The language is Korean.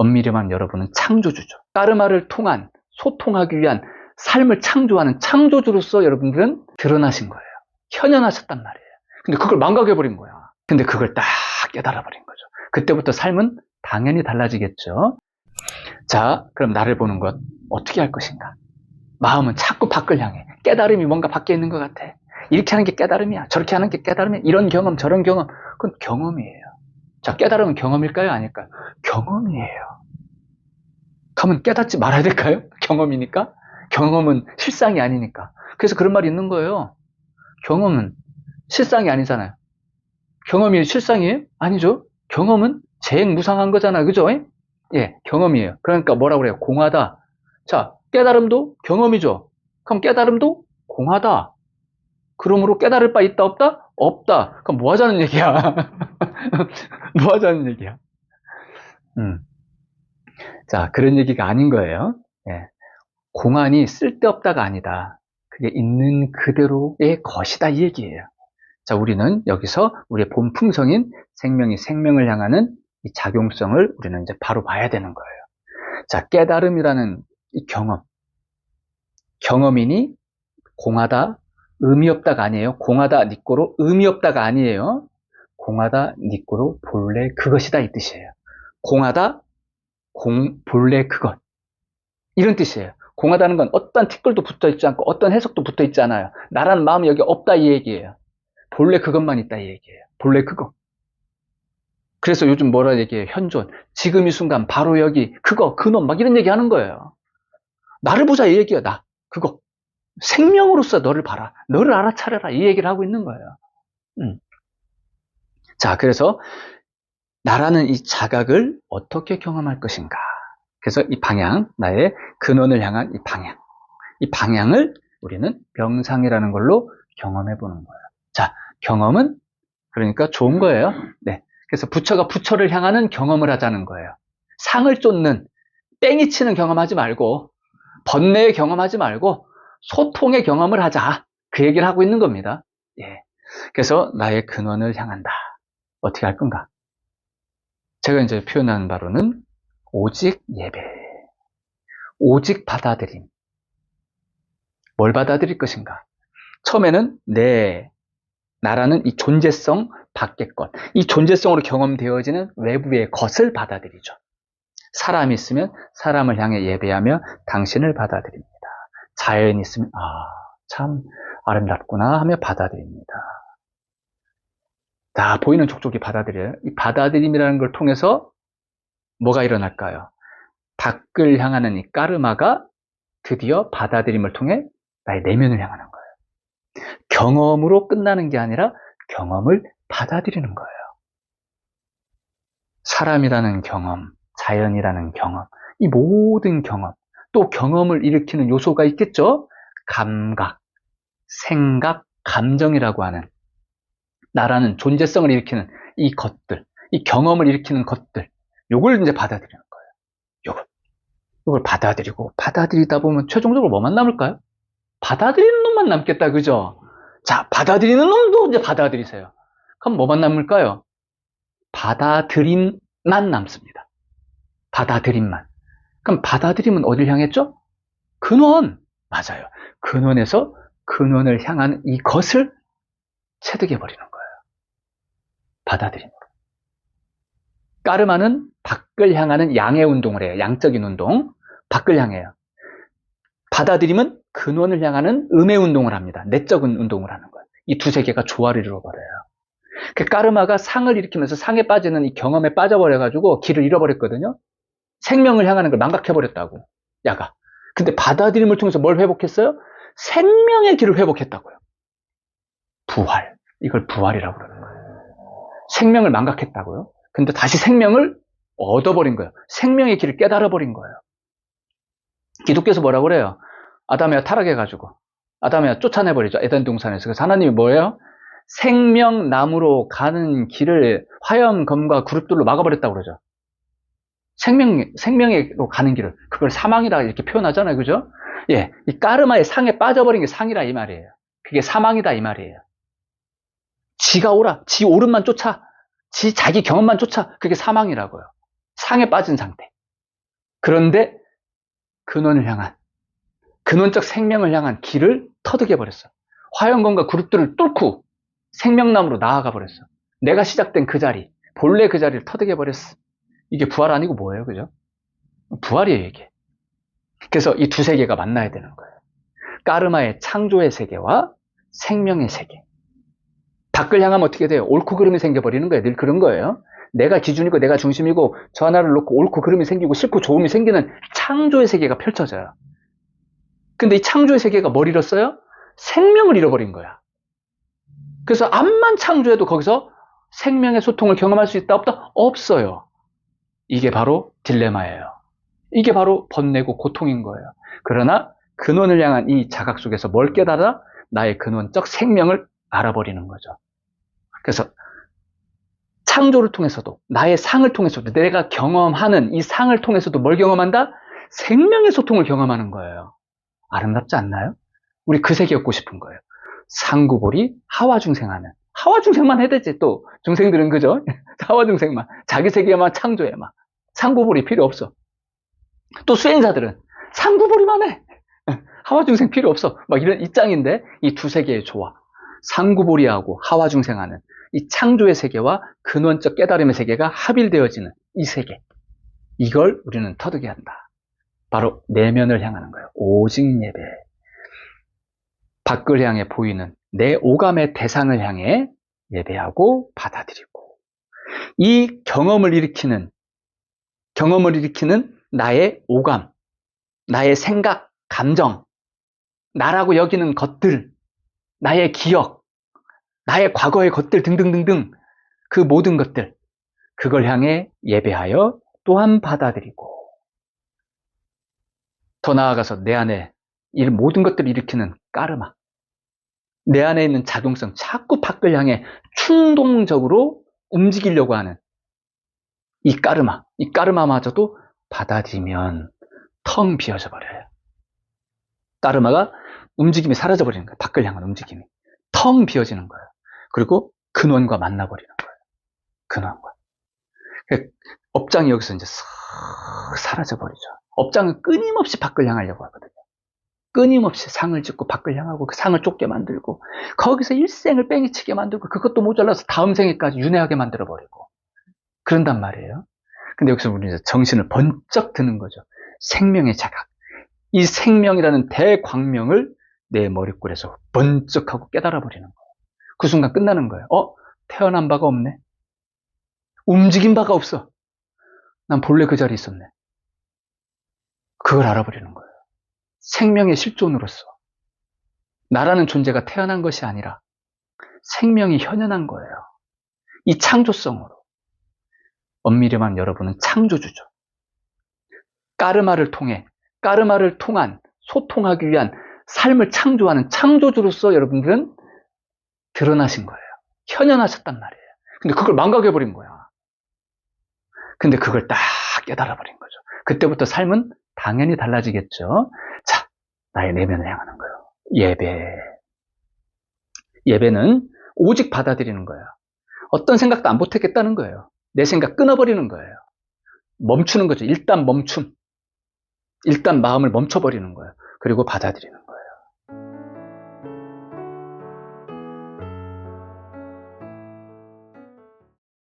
엄밀히 말하면 여러분은 창조주죠. 까르마를 통한 소통하기 위한 삶을 창조하는 창조주로서 여러분들은 드러나신 거예요. 현현하셨단 말이에요. 근데 그걸 망각해버린 거야. 근데 그걸 딱 깨달아버린 거죠. 그때부터 삶은 당연히 달라지겠죠. 자, 그럼 나를 보는 것 어떻게 할 것인가? 마음은 자꾸 밖을 향해. 깨달음이 뭔가 밖에 있는 것 같아. 이렇게 하는 게 깨달음이야. 저렇게 하는 게 깨달음이야. 이런 경험, 저런 경험. 그건 경험이에요. 자, 깨달음은 경험일까요? 아닐까요? 경험이에요. 그러면 깨닫지 말아야 될까요? 경험이니까? 경험은 실상이 아니니까. 그래서 그런 말이 있는 거예요. 경험은 실상이 아니잖아요. 경험이 실상이에요? 아니죠. 경험은 재행무상한 거잖아요. 그죠? 예, 경험이에요. 그러니까 뭐라고 그래요? 공하다. 자, 깨달음도 경험이죠. 그럼 깨달음도 공하다. 그러므로 깨달을 바 있다 없다? 없다. 그럼 뭐 하자는 얘기야? 뭐 하자는 얘기야? 자, 그런 얘기가 아닌 거예요. 예. 공안이 쓸데없다가 아니다. 그게 있는 그대로의 것이다 이 얘기예요. 자, 우리는 여기서 우리의 본 품성인 생명이 생명을 향하는 이 작용성을 우리는 이제 바로 봐야 되는 거예요. 자, 깨달음이라는 이 경험이니 공하다, 의미 없다가 아니에요. 공하다, 니꼬로 의미 없다가 아니에요. 공하다, 니꼬로 본래 그것이다 이 뜻이에요. 공하다, 본래 그것. 이런 뜻이에요. 공하다는 건 어떤 티끌도 붙어 있지 않고 어떤 해석도 붙어 있지 않아요. 나라는 마음이 여기 없다 이 얘기예요. 본래 그것만 있다 이 얘기예요. 본래 그거. 그래서 요즘 뭐라 얘기해요? 현존. 지금 이 순간 바로 여기 그거 그놈 막 이런 얘기 하는 거예요. 나를 보자 이 얘기야. 나 그거. 생명으로서 너를 봐라. 너를 알아차려라 이 얘기를 하고 있는 거예요. 자, 그래서 나라는 이 자각을 어떻게 경험할 것인가. 그래서 이 방향, 나의 근원을 향한 이 방향을 우리는 명상이라는 걸로 경험해 보는 거예요. 자, 경험은 그러니까 좋은 거예요. 네. 그래서 부처가 부처를 향하는 경험을 하자는 거예요. 상을 쫓는, 땡이 치는 경험하지 말고, 번뇌의 경험하지 말고, 소통의 경험을 하자. 그 얘기를 하고 있는 겁니다. 예. 그래서 나의 근원을 향한다. 어떻게 할 건가? 제가 이제 표현한 바로는 오직 예배. 오직 받아들임. 뭘 받아들일 것인가? 처음에는 나라는 이 존재성 밖의 것, 이 존재성으로 경험되어지는 외부의 것을 받아들이죠. 사람이 있으면 사람을 향해 예배하며 당신을 받아들입니다. 자연이 있으면 참 아름답구나 하며 받아들입니다. 다 보이는 족족이 받아들여요. 이 받아들임이라는 걸 통해서 뭐가 일어날까요? 밖을 향하는 이 까르마가 드디어 받아들임을 통해 나의 내면을 향하는 거예요. 경험으로 끝나는 게 아니라 경험을 받아들이는 거예요. 사람이라는 경험, 자연이라는 경험, 이 모든 경험, 또 경험을 일으키는 요소가 있겠죠? 감각, 생각, 감정이라고 하는 나라는 존재성을 일으키는 이 것들, 이 경험을 일으키는 것들, 요걸 이제 받아들이는 거예요. 요걸 받아들이고 받아들이다 보면 최종적으로 뭐만 남을까요? 받아들이는 놈만 남겠다, 그죠? 자, 받아들이는 놈도 이제 받아들이세요. 그럼 뭐만 남을까요? 받아들임만 남습니다. 받아들임만. 그럼 받아들임은 어딜 향했죠? 근원. 맞아요. 근원에서 근원을 향한 이것을 체득해버리는 거예요. 받아들임으로. 까르마는 밖을 향하는 양의 운동을 해요. 양적인 운동. 밖을 향해요. 받아들임은 근원을 향하는 음의 운동을 합니다. 내적인 운동을 하는 거예요. 이 두세 개가 조화를 이루어버려요. 그 까르마가 상을 일으키면서 상에 빠지는 이 경험에 빠져버려가지고 길을 잃어버렸거든요. 생명을 향하는 걸 망각해버렸다고. 야가. 근데 받아들임을 통해서 뭘 회복했어요? 생명의 길을 회복했다고요. 부활. 이걸 부활이라고 그러는 거예요. 생명을 망각했다고요. 근데 다시 생명을 얻어버린 거예요. 생명의 길을 깨달아버린 거예요. 기독교에서 뭐라고 그래요? 아담이와 타락해가지고 아담이와 쫓아내버리죠. 에덴 동산에서. 그래서 하나님이 뭐예요? 생명나무로 가는 길을 화염검과 그룹들로 막아버렸다고 그러죠. 생명으로 가는 길을. 그걸 사망이라 이렇게 표현하잖아요. 그죠? 예. 이 까르마의 상에 빠져버린 게 상이라 이 말이에요. 그게 사망이다 이 말이에요. 지가 오라. 지 오름만 쫓아. 지 자기 경험만 쫓아. 그게 사망이라고요. 상에 빠진 상태. 그런데 근원을 향한, 근원적 생명을 향한 길을 터득해 버렸어. 화영검과 그룹들을 뚫고 생명나무로 나아가 버렸어. 내가 시작된 그 자리, 본래 그 자리를 터득해 버렸어. 이게 부활 아니고 뭐예요, 그죠? 부활이에요, 이게. 그래서 이 두 세계가 만나야 되는 거예요. 까르마의 창조의 세계와 생명의 세계. 밖을 향하면 어떻게 돼요? 옳고 그름이 생겨버리는 거예요. 늘 그런 거예요. 내가 기준이고 내가 중심이고 저 하나를 놓고 옳고 그름이 생기고 싫고 좋음이 생기는 창조의 세계가 펼쳐져요. 근데 이 창조의 세계가 뭘 잃었어요? 생명을 잃어버린 거야. 그래서 암만 창조해도 거기서 생명의 소통을 경험할 수 있다 없다? 없어요. 이게 바로 딜레마예요. 이게 바로 번뇌고 고통인 거예요. 그러나 근원을 향한 이 자각 속에서 뭘 깨달아? 나의 근원적 생명을 알아버리는 거죠. 그래서 창조를 통해서도, 나의 상을 통해서도, 내가 경험하는 이 상을 통해서도 뭘 경험한다? 생명의 소통을 경험하는 거예요. 아름답지 않나요? 우리 그 세계 얻고 싶은 거예요. 상구볼이 하와중생하는. 하와중생만 해야 되지, 또. 중생들은 그죠? 하와중생만. 자기 세계만 창조해, 막. 상구볼이 필요 없어. 또 수행자들은 상구볼이만 해. 하와중생 필요 없어. 막 이런 입장인데, 이 두 세계의 조화. 상구볼이하고 하와중생하는 이 창조의 세계와 근원적 깨달음의 세계가 합일되어지는 이 세계. 이걸 우리는 터득해야 한다. 바로 내면을 향하는 거예요. 오직 예배. 밖을 향해 보이는 내 오감의 대상을 향해 예배하고 받아들이고, 이 경험을 일으키는 나의 오감, 나의 생각, 감정, 나라고 여기는 것들, 나의 기억, 나의 과거의 것들 등등등등, 그 모든 것들, 그걸 향해 예배하여 또한 받아들이고, 더 나아가서 내 안에 이 모든 것들을 일으키는 까르마, 내 안에 있는 작용성, 자꾸 밖을 향해 충동적으로 움직이려고 하는 이 까르마마저도 받아들이면 텅 비어져 버려요. 까르마가 움직임이 사라져 버리는 거예요. 밖을 향한 움직임이 텅 비어지는 거예요. 그리고 근원과 만나버리는 거예요. 근원과. 업장이 여기서 이제 싹 사라져 버리죠. 업장은 끊임없이 밖을 향하려고 하거든요. 끊임없이 상을 짓고 밖을 향하고 그 상을 좁게 만들고 거기서 일생을 뺑이치게 만들고 그것도 모자라서 다음 생에까지 윤회하게 만들어버리고 그런단 말이에요. 근데 여기서 우리는 정신을 번쩍 드는 거죠. 생명의 자각. 이 생명이라는 대광명을 내 머릿골에서 번쩍하고 깨달아버리는 거예요. 그 순간 끝나는 거예요. 태어난 바가 없네. 움직인 바가 없어. 난 본래 그 자리에 있었네. 그걸 알아버리는 거예요. 생명의 실존으로서 나라는 존재가 태어난 것이 아니라 생명이 현현한 거예요. 이 창조성으로. 엄밀히 말하면 여러분은 창조주죠. 까르마를 통한 소통하기 위한 삶을 창조하는 창조주로서 여러분들은 드러나신 거예요. 현현하셨단 말이에요. 근데 그걸 망각해버린 거야. 근데 그걸 딱 깨달아버린 거죠. 그때부터 삶은 당연히 달라지겠죠. 자, 나의 내면을 향하는 거예요. 예배는 오직 받아들이는 거예요. 어떤 생각도 안 보태겠다는 거예요. 내 생각 끊어버리는 거예요. 멈추는 거죠. 일단 마음을 멈춰버리는 거예요. 그리고 받아들이는 거예요.